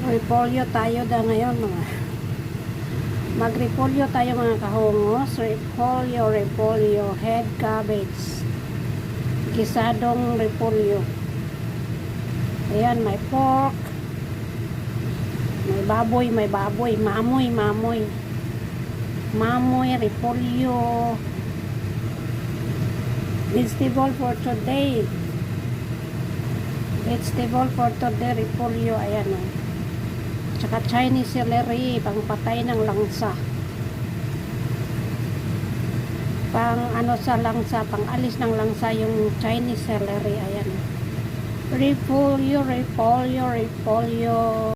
Repolyo tayo da ngayon mga. Mag-repolyo tayo mga kahungos. Repolyo, head cabbage. Gisadong repolyo. Ayan, may pork. May baboy. Mamoy, repolyo. Vegetable for today, repolyo. Ayan o. Tsaka Chinese celery, pangpatay ng langsa. Pang ano sa langsa, pang alis ng langsa yung Chinese celery. Ayan. Repolyo.